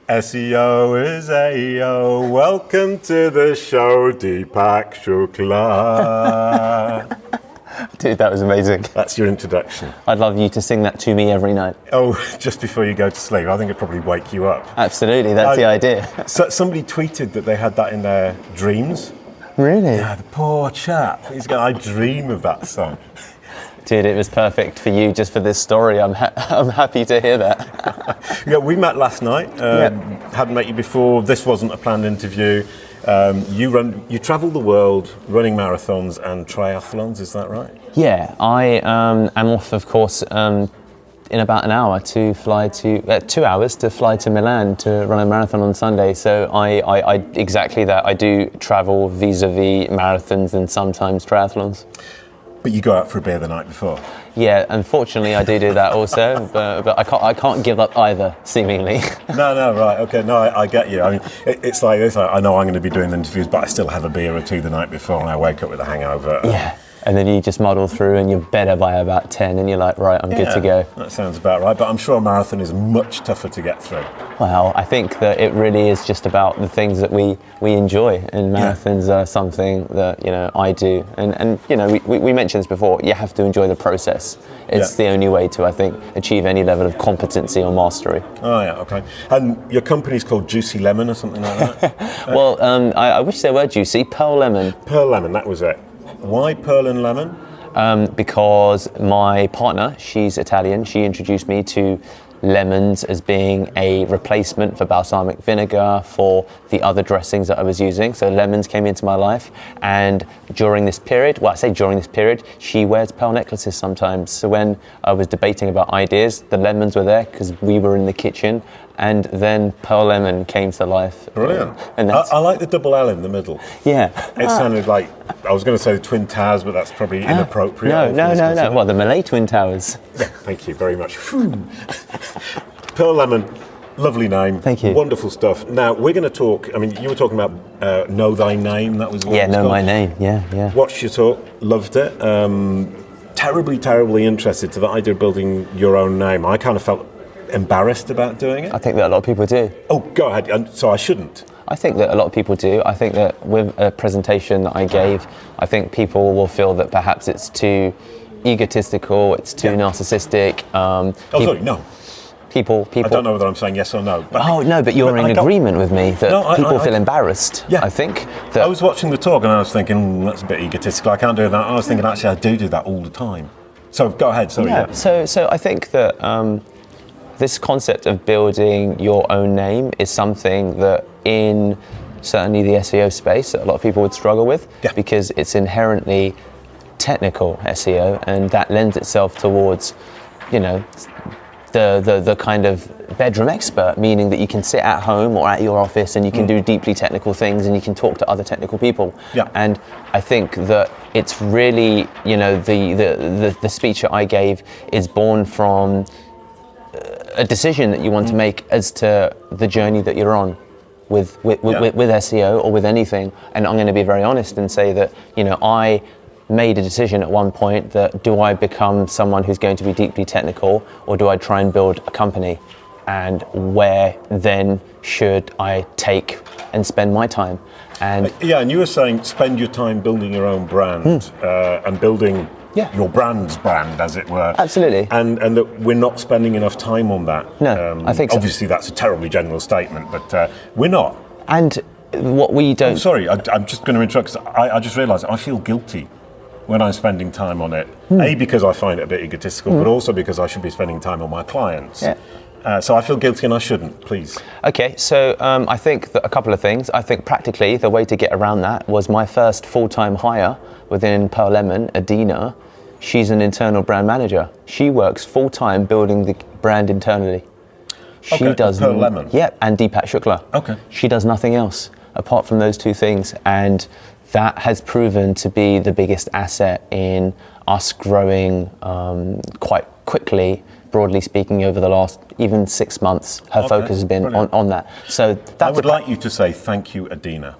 SEO is AO. Welcome to the show, Deepak Shukla. Dude, that was amazing. That's your introduction. I'd love you to sing that to me every night. Oh, just before you go to sleep. I think it'd probably wake you up. Absolutely, that's the idea. So somebody tweeted that they had that in their dreams. Really? Yeah, the poor chap. He's going, I dream of that song. Dude, it was perfect for you just for this story. I'm happy to hear that. Yeah, we met last night. Hadn't met you before. This wasn't a planned interview. You travel the world running marathons and triathlons, is that right? Yeah, I am off, of course, in about an hour to fly to 2 hours to fly to Milan to run a marathon on Sunday. So I exactly that. I do travel vis-a-vis marathons and sometimes triathlons. But you go out for a beer the night before. Yeah, unfortunately I do that also, but I can't give up either, seemingly. No, right, okay, no, I get you. I mean, it's like this. I know I'm going to be doing the interviews, but I still have a beer or two the night before, and I wake up with a hangover. Yeah, and then you just muddle through, and you're better by about 10, and you're like, right, I'm good to go. That sounds about right. But I'm sure a marathon is much tougher to get through. Well, I think that it really is just about the things that we enjoy, and marathons are something that I do, and we mentioned this before. You have to enjoy the process. It's the only way to, I think, achieve any level of competency or mastery. Oh yeah, okay. And your company's called Juicy Lemon or something like that? Well, I wish they were juicy. Pearl Lemon. Pearl Lemon, that was it. Why Pearl and Lemon? Because my partner, she's Italian. She introduced me to lemons as being a replacement for balsamic vinegar for the other dressings that I was using. So lemons came into my life, and during this period, she wears pearl necklaces sometimes. So when I was debating about ideas, the lemons were there because we were in the kitchen, and then Pearl Lemon came to life. Brilliant. And I like the double L in the middle. Yeah. It sounded like, I was going to say the Twin Towers, but that's probably inappropriate. No. Well, the Malay Twin Towers. Yeah, thank you very much. Pearl Lemon, lovely name. Thank you. Wonderful stuff. Now, we're going to talk, you were talking about Know Thy Name, that was what it was Know called. My Name, yeah. Watched your talk, loved it. Terribly interested to the idea of building your own name. I kind of felt embarrassed about doing it. I think that a lot of people do. Oh, go ahead. So I shouldn't. I think that a lot of people do. I think that with a presentation that I gave, I think people will feel that perhaps it's too egotistical, it's too narcissistic. Sorry, no. People. I don't know whether I'm saying yes or no. But you're in agreement with me that people feel embarrassed. Yeah. I think that I was watching the talk and I was thinking, that's a bit egotistical. I can't do that. I was thinking, actually, I do that all the time. So go ahead. Sorry. Yeah. So I think that this concept of building your own name is something that in certainly the SEO space that a lot of people would struggle with because it's inherently technical SEO, and that lends itself towards, the kind of bedroom expert, meaning that you can sit at home or at your office and you can do deeply technical things and you can talk to other technical people. Yeah. And I think that it's really, the speech that I gave is born from a decision that you want to make as to the journey that you're on with SEO or with anything. And I'm going to be very honest and say that, I made a decision at one point that do I become someone who's going to be deeply technical, or do I try and build a company? And where then should I take and spend my time? And and you were saying spend your time building your own brand and building your brand's brand, as it were. Absolutely. And that we're not spending enough time on that. No, I think so. Obviously, that's a terribly general statement, but we're not. And what we don't... Oh, sorry, I'm just going to interrupt, because I just realised I feel guilty when I'm spending time on it. A, because I find it a bit egotistical, but also because I should be spending time on my clients. Yeah. So I feel guilty and I shouldn't, please. Okay, so I think that a couple of things. I think practically the way to get around that was my first full-time hire within Pearl Lemon, Adina. She's an internal brand manager. She works full-time building the brand internally. She does Pearl Lemon. Yeah, and Deepak Shukla. Okay. She does nothing else apart from those two things, and that has proven to be the biggest asset in us growing quite quickly, broadly speaking, over the last even 6 months. Her focus has been on that. So I would like you to say thank you, Adina.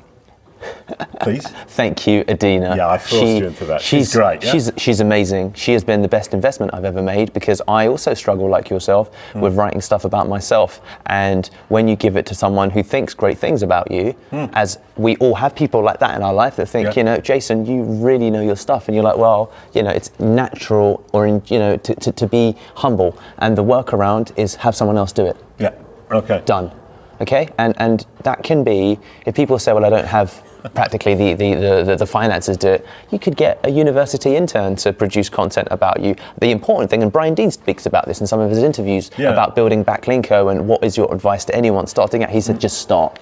Please. Thank you, Adina. Yeah, I forced you into that. She's great. Yeah? She's amazing. She has been the best investment I've ever made, because I also struggle, like yourself, with writing stuff about myself. And when you give it to someone who thinks great things about you, as we all have people like that in our life that think, Jason, you really know your stuff, and you're like, well, it's natural, or to be humble, and the workaround is have someone else do it. Yeah. Okay. Done. Okay, and that can be, if people say, well, I don't have practically the finances to do it, you could get a university intern to produce content about you. The important thing, and Brian Dean speaks about this in some of his interviews, about building backlinko and what is your advice to anyone starting out. He said, just start.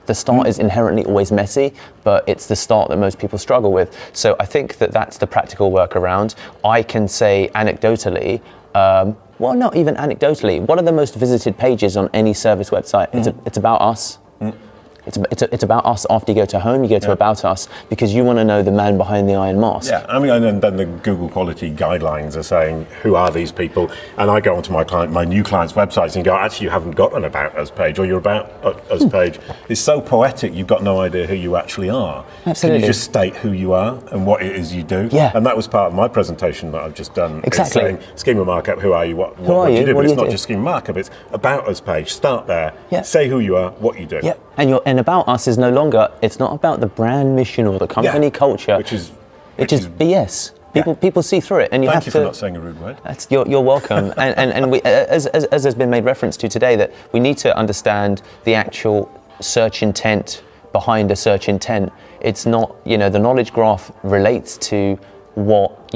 The start is inherently always messy, but it's the start that most people struggle with. So I think that that's the practical workaround. I can say anecdotally, well, not even anecdotally, one of the most visited pages on any service website, it's about us. It's about us. After you go to home, you go to About Us, because you want to know the man behind the iron mask. Yeah, I mean, and then the Google quality guidelines are saying, who are these people? And I go onto my new clients' websites and go, actually, you haven't got an About Us page, or your About Us page is so poetic, you've got no idea who you actually are. Absolutely. Can you just state who you are and what it is you do? Yeah. And that was part of my presentation that I've just done. Exactly. It's saying, schema markup, who are you, what do you do? But it's not just schema markup, it's About Us page. Start there, say who you are, what you do. Yeah. And About Us is no longer, it's not about the brand mission or the company culture, which is BS. People see through it, and you have to. Thank you for not saying a rude word. You're welcome. and we, as has been made reference to today, that we need to understand the actual search intent behind a search intent. It's not, the knowledge graph relates to what,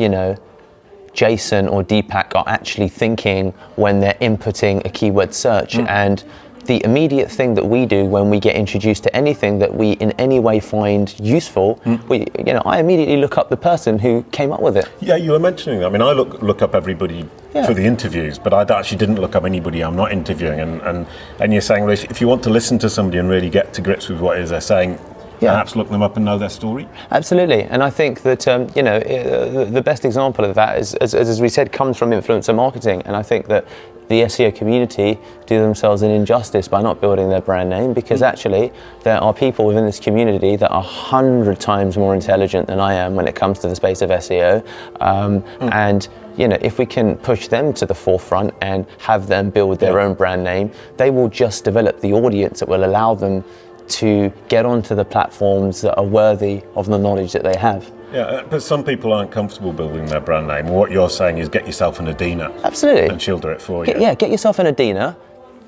Jason or Deepak are actually thinking when they're inputting a keyword search. And the immediate thing that we do when we get introduced to anything that we in any way find useful, I immediately look up the person who came up with it. Yeah, you were mentioning that. I mean, I look up everybody for the interviews, but I actually didn't look up anybody I'm not interviewing. And you're saying, well, if you want to listen to somebody and really get to grips with what it is they're saying, perhaps look them up and know their story. Absolutely. And I think that the best example of that is, as we said, comes from influencer marketing. And I think that the SEO community do themselves an injustice by not building their brand name, because actually there are people within this community that are 100 times more intelligent than I am when it comes to the space of SEO. And if we can push them to the forefront and have them build their own brand name, they will just develop the audience that will allow them to get onto the platforms that are worthy of the knowledge that they have. Yeah, but some people aren't comfortable building their brand name. What you're saying is get yourself an Adina. Absolutely. And she'll do it for you. Yeah, get yourself an Adina.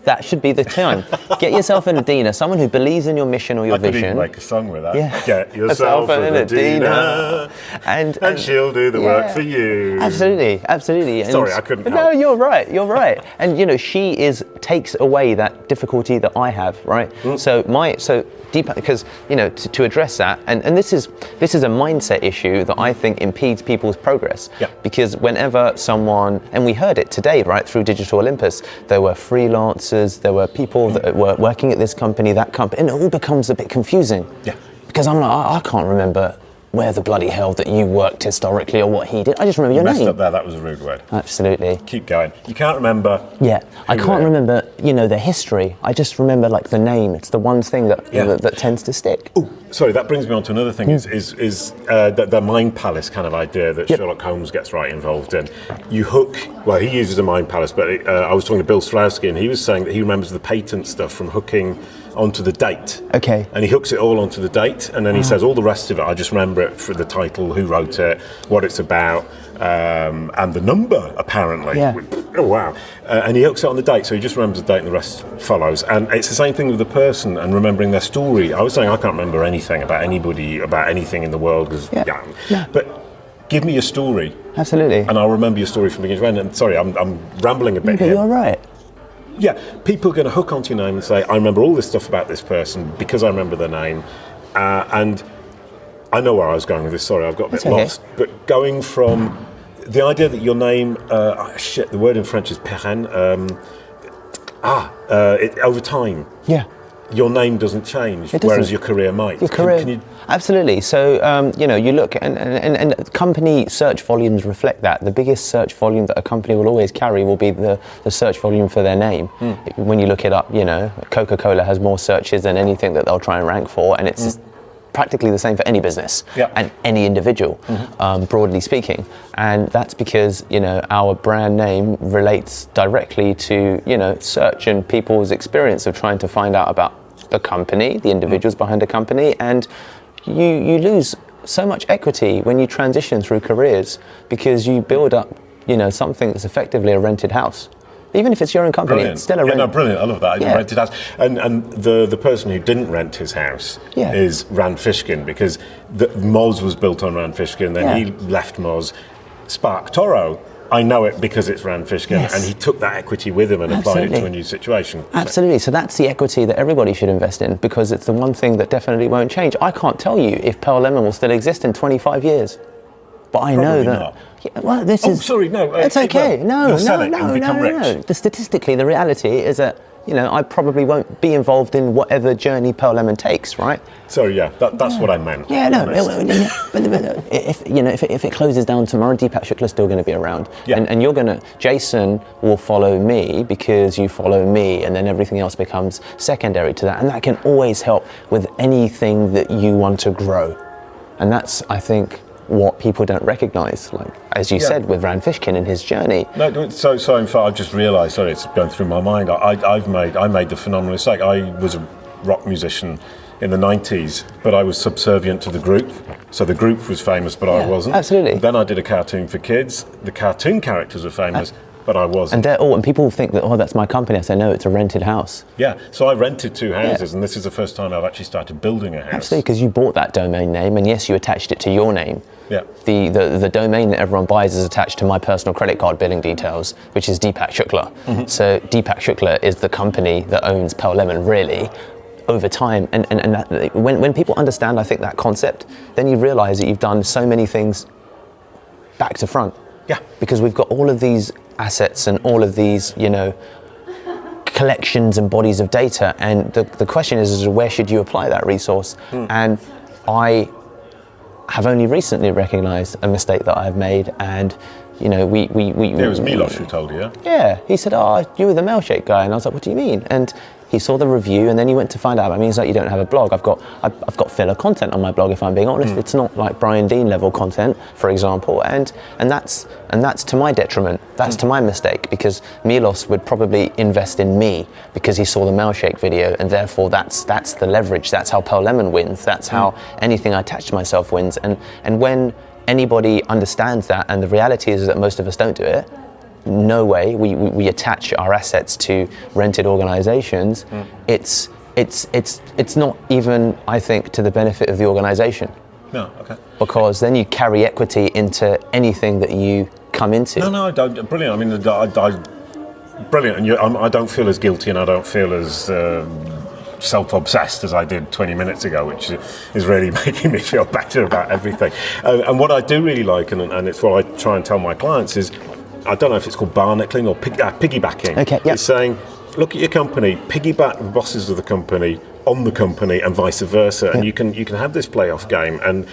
That should be the time. Get yourself an Adina, someone who believes in your mission or your vision. I could even make a song with that. Yeah. Get yourself an Adina. And she'll do the work for you. Absolutely. Sorry, I couldn't help. No, you're right. And she takes away that difficulty that I have, right? So Deepak, because to address that, and this is a mindset issue that I think impedes people's progress. Yeah. Because whenever someone, and we heard it today, right, through Digital Olympus, there were freelancers, there were people that were working at this company, that company, and it all becomes a bit confusing. Yeah. Because I'm like, I can't remember where the bloody hell that you worked historically or what he did. I just remember your name. Messed up there, that was a rude word. Absolutely. Keep going. You can't remember. Yeah, I can't remember, the history. I just remember the name. It's the one thing that tends to stick. Oh, sorry, that brings me on to another thing, is the mind palace kind of idea that Sherlock Holmes gets right involved in. You hook, well, he uses a mind palace, but I was talking to Bill Slawski, and he was saying that he remembers the patent stuff from hooking onto the date. Okay. And he hooks it all onto the date, and then he says all the rest of it, I just remember it for the title, who wrote it, what it's about, and the number, apparently. Yeah. Oh, wow. And he hooks it on the date, so he just remembers the date and the rest follows. And it's the same thing with the person and remembering their story. I was saying I can't remember anything about anybody, about anything in the world, because but give me your story. Absolutely. And I'll remember your story from beginning to end. And sorry, I'm rambling a bit here. You're right. Yeah, people are going to hook onto your name and say, I remember all this stuff about this person because I remember their name. And I know where I was going with this, sorry, I've got a bit lost. But going from the idea that your name, the word in French is pérenne, over time. Yeah. Your name doesn't change, whereas your career might. Absolutely. So, you look, and company search volumes reflect that. The biggest search volume that a company will always carry will be the search volume for their name. When you look it up, Coca-Cola has more searches than anything that they'll try and rank for, and it's practically the same for any business Yeah. and any individual, broadly speaking. And that's because, you know, our brand name relates directly to, you know, search and people's experience of trying to find out about the company, the individuals behind the company, and you lose so much equity when you transition through careers because you build up, you know, something that's effectively a rented house. Even if it's your own company, Brilliant. it's still a rent. No, brilliant. I love that. Yeah. Rented house. And the person who didn't rent his house is Rand Fishkin, because Moz was built on Rand Fishkin, then he left Moz. Spark Toro, I know it because it's Rand Fishkin, and he took that equity with him and applied it to a new situation. Absolutely. So that's the equity that everybody should invest in, because it's the one thing that definitely won't change. I can't tell you if Pearl Lemon will still exist in 25 years. But I know that. Not. Yeah, well, this is. Sorry, no. It's okay. No. Rich. Statistically, the reality is that, you know, I probably won't be involved in whatever journey Pearl Lemon takes, right? Sorry, that's what I meant. Yeah, no. But if it closes down tomorrow, Deepak Shukla's still going to be around, and you're going to. Jason will follow me because you follow me, and then everything else becomes secondary to that, and that can always help with anything that you want to grow, and that's, I think, what people don't recognise, like as you said with Rand Fishkin and his journey. No, so in fact, I've just realised. Sorry, it's going through my mind. I made the phenomenal mistake. I was a rock musician in the 90s, but I was subservient to the group. So the group was famous, but I wasn't. Absolutely. Then I did a cartoon for kids. The cartoon characters were famous, but I wasn't. And people think that, that's my company. I say, no, it's a rented house. Yeah, so I rented 2 houses, and this is the first time I've actually started building a house. Absolutely, because you bought that domain name, and yes, you attached it to your name. Yeah. The domain that everyone buys is attached to my personal credit card billing details, which is Deepak Shukla. So Deepak Shukla is the company that owns Pearl Lemon, really, over time. And that, when people understand, I think, that concept, then you realise that you've done so many things back to front. Yeah. Because we've got all of these assets and all of these, you know, collections and bodies of data, and the question is where should you apply that resource? And I have only recently recognised a mistake that I've made, and you know, we It was Milos who told you, yeah? Yeah, he said, you were the mail shake guy, and I was like, what do you mean? And he saw the review, and then he went to find out about me. He's like, you don't have a blog. I've got filler content on my blog, if I'm being honest. It's not like Brian Dean level content, for example, and that's to my detriment. That's to my mistake, because Milos would probably invest in me because he saw the mail shake video, and therefore that's the leverage. That's how Pearl Lemon wins. That's how anything I attach to myself wins. And when anybody understands that, and the reality is that most of us don't do it, no way, we attach our assets to rented organizations. It's not even, I think, to the benefit of the organization. No, okay. Because then you carry equity into anything that you come into. No, I don't. Brilliant. I mean, brilliant. And I don't feel as guilty, and I don't feel as self-obsessed as I did 20 minutes ago, which is really making me feel better about everything. And what I do really like, and it's what I try and tell my clients, is, I don't know if it's called barnacling or piggybacking. Okay, yeah. It's saying, look at your company, piggyback the bosses of the company on the company, and vice versa, and you can have this playoff game. And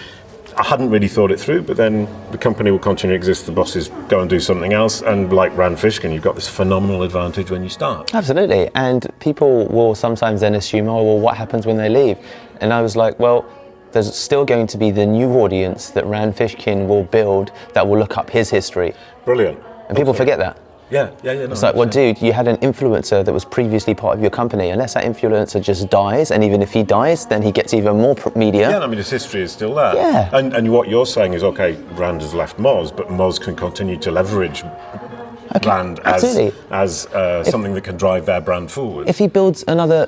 I hadn't really thought it through, but then the company will continue to exist, the bosses go and do something else, and like Rand Fishkin, you've got this phenomenal advantage when you start. Absolutely, and people will sometimes then assume, what happens when they leave? And I was like, well, there's still going to be the new audience that Rand Fishkin will build that will look up his history. Brilliant. And people forget that. Yeah. No, it's like, well, dude, you had an influencer that was previously part of your company. Unless that influencer just dies, and even if he dies, then he gets even more media. Yeah, I mean, his history is still there. Yeah. And what you're saying is, okay, Rand has left Moz, but Moz can continue to leverage Rand as something that can drive their brand forward. If he builds another,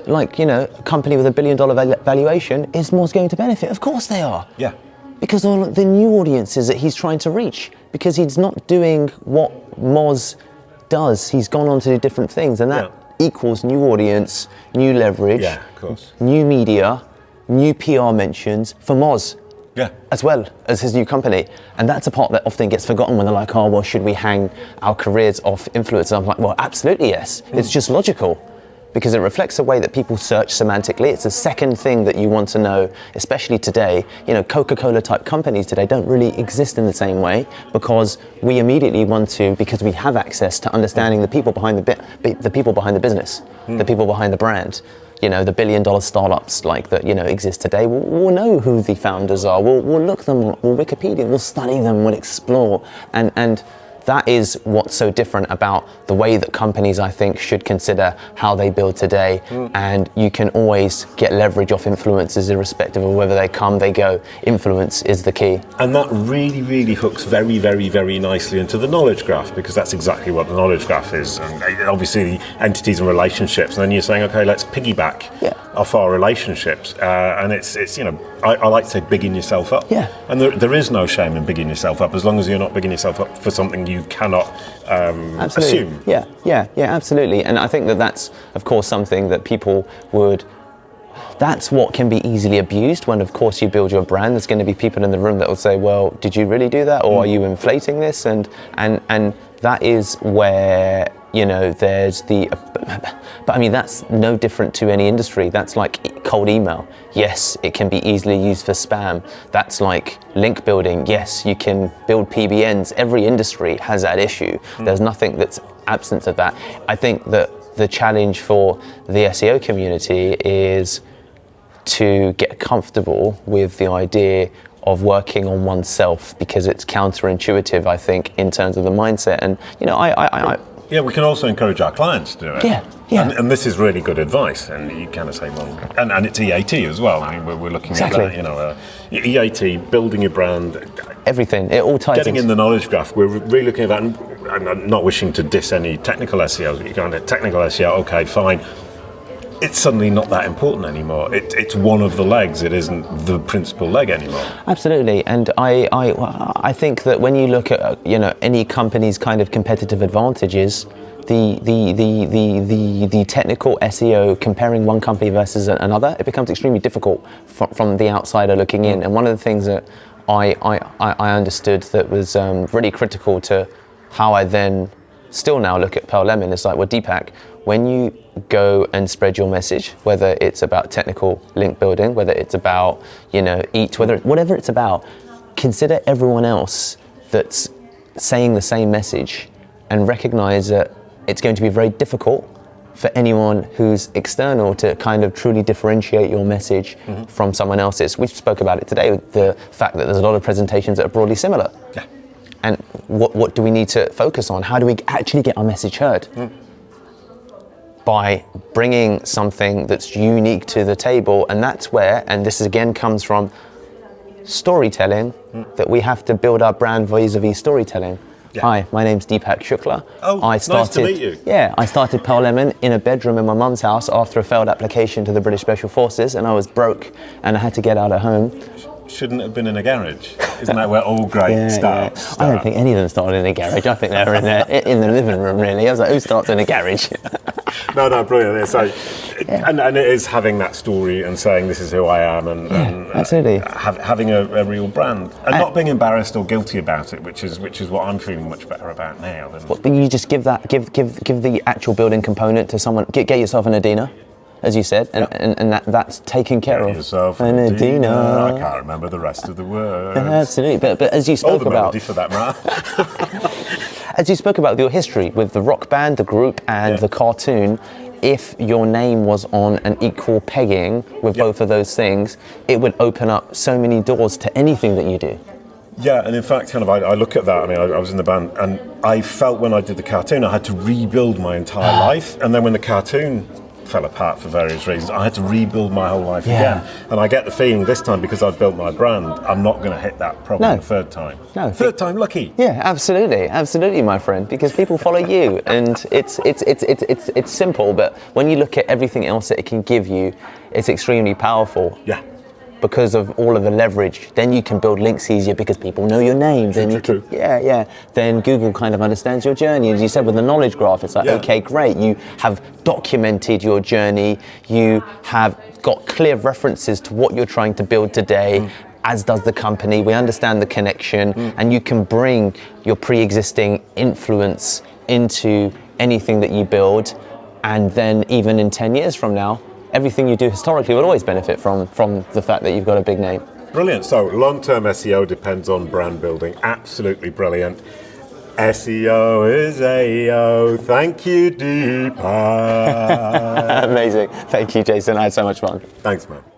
company with $1 billion valuation, is Moz going to benefit? Of course they are. Yeah. Because all the new audiences that he's trying to reach, because he's not doing what Moz does. He's gone on to do different things, and that equals new audience, new leverage, of course, new media, new PR mentions for Moz. Yeah. As well as his new company. And that's a part that often gets forgotten when they're like, should we hang our careers off influencers? I'm like, well, absolutely yes. It's just logical, because it reflects the way that people search semantically. It's the second thing that you want to know, especially today. Coca-Cola type companies today don't really exist in the same way, because we immediately want to, because we have access to understanding the people behind the people behind the business, the people behind the brand. the billion-dollar startups like that, exist today, we'll know who the founders are. We'll look them, we'll Wikipedia, we'll study them, we'll explore, and that is what's so different about the way that companies, I think, should consider how they build today. And you can always get leverage off influencers irrespective of whether they come, they go. Influence is the key. And that really, really hooks very, very, very nicely into the knowledge graph, because that's exactly what the knowledge graph is. And obviously, entities and relationships. And then you're saying, okay, let's piggyback off our relationships. And it's I like to say bigging yourself up. Yeah. And there is no shame in bigging yourself up, as long as you're not bigging yourself up for something you cannot assume. Yeah, absolutely. And I think that's, of course, something that people would. That's what can be easily abused when, of course, you build your brand. There's going to be people in the room that will say, well, did you really do that? Or are you inflating this? And that is where, there's the, but I mean, that's no different to any industry. That's like cold email. Yes, it can be easily used for spam. That's like link building. Yes, you can build PBNs. Every industry has that issue. There's nothing that's absent of that. I think that the challenge for the SEO community is to get comfortable with the idea of working on oneself, because it's counterintuitive, I think, in terms of the mindset. And Yeah, we can also encourage our clients to do it. Yeah. And this is really good advice. And you kind of say, well, and it's EAT as well. I mean, we're looking at that, EAT, building your brand. Everything, it all ties Getting in the knowledge graph, we're really looking at that. And I'm not wishing to diss any technical SEOs, but you go into technical SEO, okay, fine. It's suddenly not that important anymore. It's one of the legs. It isn't the principal leg anymore. Absolutely, and I think that when you look at any company's kind of competitive advantages, the technical SEO, comparing one company versus another, it becomes extremely difficult from the outsider looking in. And one of the things that I understood that was really critical to how I then still now look at Pearl Lemon is like, well, Deepak, when you go and spread your message, whether it's about technical link building, whether it's about, whatever it's about, consider everyone else that's saying the same message and recognize that it's going to be very difficult for anyone who's external to kind of truly differentiate your message from someone else's. We spoke about it today, the fact that there's a lot of presentations that are broadly similar. Yeah. And what do we need to focus on? How do we actually get our message heard? By bringing something that's unique to the table. And that's where, and this again comes from storytelling, that we have to build our brand vis-a-vis storytelling. Yeah. Hi, my name's Deepak Shukla. Nice to meet you. Yeah, I started Pearl Lemon in a bedroom in my mum's house after a failed application to the British Special Forces, and I was broke and I had to get out of home. Shouldn't have been in a garage. Isn't that where all great starts? I don't think any of them started in a garage. I think they were in the living room, really. I was like, who starts in a garage? No, brilliant. So, and it is having that story and saying this is who I am, and absolutely having a real brand, and not being embarrassed or guilty about it, which is what I'm feeling much better about now. But you just give the actual building component to someone. Get yourself an Adina, as you said, and that's taken care of. Yourself an Adina. I can't remember the rest of the words. Absolutely, but as you spoke the about, melody for that matter. As you spoke about your history with the rock band, the group, and the cartoon, if your name was on an equal pegging with both of those things, it would open up so many doors to anything that you do. Yeah, and in fact, I look at that. I mean, I was in the band, and I felt when I did the cartoon, I had to rebuild my entire life. And then when the cartoon fell apart for various reasons, I had to rebuild my whole life again. And I get the feeling this time, because I've built my brand, I'm not going to hit that problem the third time. No, third time lucky. Yeah, absolutely, my friend. Because people follow you, and it's simple. But when you look at everything else that it can give you, it's extremely powerful. Yeah. Because of all of the leverage, then you can build links easier because people know your name. Then True. Then Google kind of understands your journey. As you said, with the knowledge graph, it's like, okay, great. You have documented your journey. You have got clear references to what you're trying to build today, as does the company. We understand the connection, and you can bring your pre-existing influence into anything that you build. And then even in 10 years from now, everything you do historically will always benefit from the fact that you've got a big name. Brilliant. So long-term SEO depends on brand building. Absolutely brilliant. SEO is AO. Thank you, Deepak. Amazing. Thank you, Jason. I had so much fun. Thanks, man.